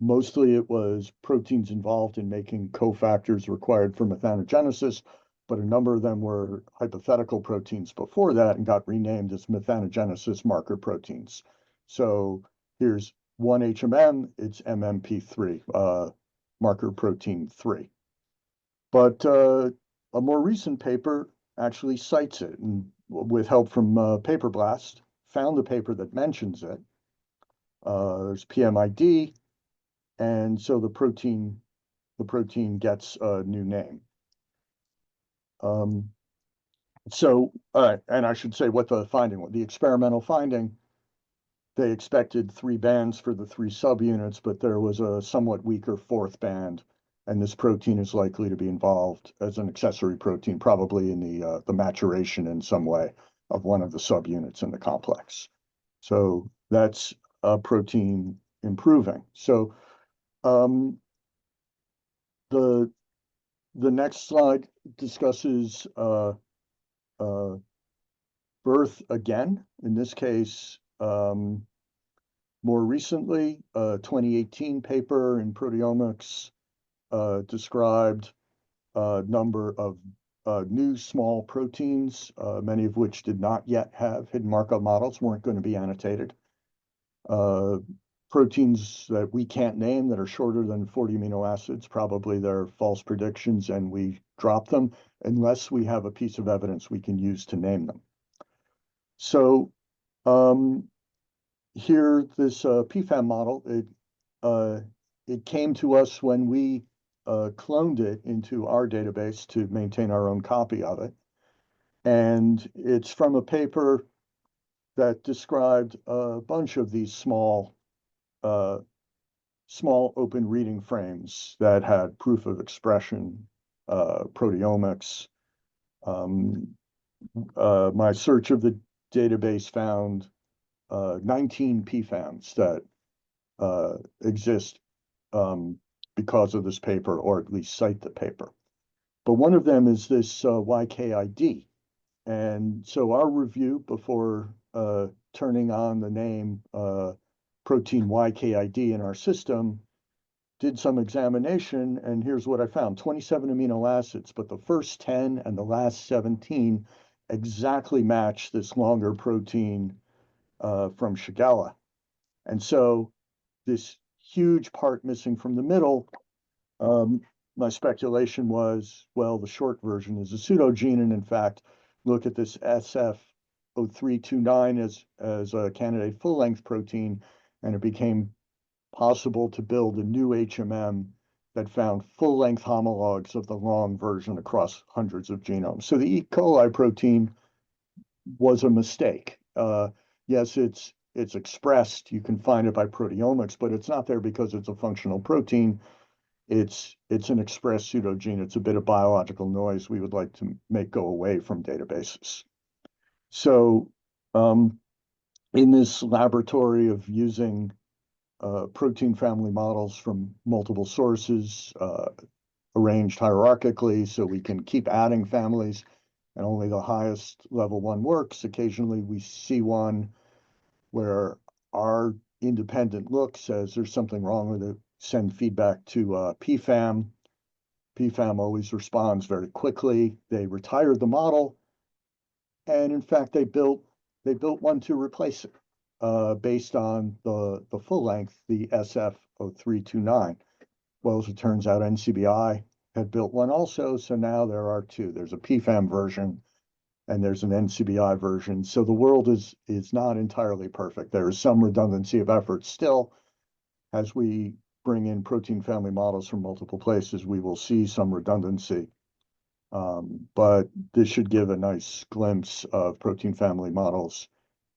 Mostly it was proteins involved in making cofactors required for methanogenesis, but a number of them were hypothetical proteins before that and got renamed as methanogenesis marker proteins. So here's one HMM, it's MMP3, marker protein 3. But a more recent paper actually cites it, and with help from Paperblast, found the paper that mentions it. There's PMID, and so the protein gets a new name. So, and I should say what the finding was. The experimental finding, they expected 3 bands for the 3 subunits, but there was a somewhat weaker 4th band, and this protein is likely to be involved as an accessory protein, probably in the maturation in some way of one of the subunits in the complex. So that's a protein improving. So the next slide discusses birth again. In this case, more recently, a 2018 paper in proteomics described a number of new small proteins, many of which did not yet have hidden Markov models, weren't going to be annotated. Proteins that we can't name that are shorter than 40 amino acids, probably they're false predictions and we drop them unless we have a piece of evidence we can use to name them. So here, this PFAM model, it came to us when we cloned it into our database to maintain our own copy of it. And it's from a paper that described a bunch of these small open reading frames that had proof of expression, proteomics. My search of the database found 19 PFAMs that exist because of this paper, or at least cite the paper. But one of them is this YKID. And so our review before turning on the name protein YKID in our system did some examination, and here's what I found: 27 amino acids, but the first 10 and the last 17 exactly match this longer protein from Shigella. And so this huge part missing from the middle, my speculation was, well, the short version is a pseudogene, and in fact, look at this SF0329 as a candidate full-length protein, and it became possible to build a new HMM that found full-length homologs of the long version across hundreds of genomes. So the E. coli protein was a mistake. Yes, it's expressed. You can find it by proteomics, but it's not there because it's a functional protein. It's an expressed pseudogene. It's a bit of biological noise we would like to make go away from databases. So in this laboratory of using protein family models from multiple sources, arranged hierarchically so we can keep adding families, and only the highest level one works. Occasionally we see one where our independent look says there's something wrong with it, send feedback to PFAM. PFAM always responds very quickly. They retired the model, and in fact they built one to replace it based on the full length, the SF0329. Well, as it turns out, NCBI had built one also, so now there are two. There's a PFAM version and there's an NCBI version. So the world is not entirely perfect. There is some redundancy of effort still. As we bring in protein family models from multiple places, we will see some redundancy. But this should give a nice glimpse of protein family models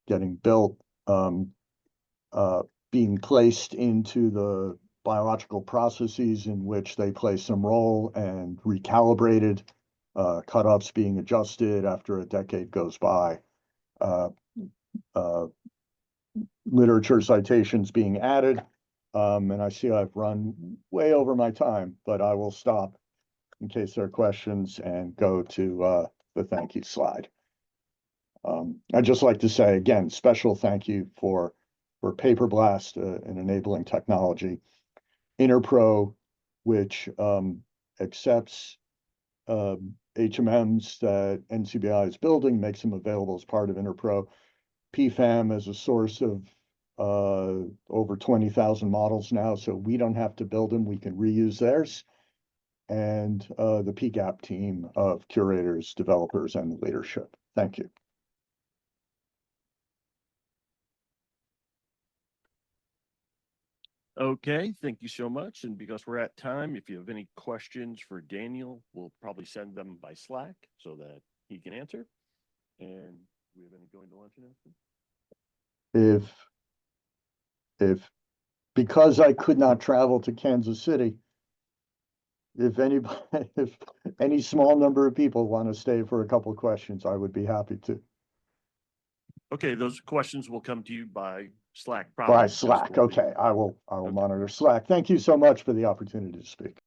getting built, being placed into the biological processes in which they play some role and recalibrated, cutoffs being adjusted after a decade goes by, literature citations being added. And I see I've run way over my time, but I will stop in case there are questions and go to the thank you slide. I'd just like to say again, special thank you for Paperblast, an enabling technology, Interpro, which accepts HMMs that NCBI is building, makes them available as part of Interpro, PFAM as a source of over 20,000 models now, so we don't have to build them, we can reuse theirs, and the PGAP team of curators, developers, and the leadership. Thank you. Okay, thank you so much. And because we're at time, if you have any questions for Daniel, we'll probably send them by Slack so that he can answer. And do we have any going to lunch announcements? If because I could not travel to Kansas City, if any small number of people want to stay for a couple of questions, I would be happy to. Okay, those questions will come to you by Slack. By Slack, okay. I will monitor Slack. Thank you so much for the opportunity to speak.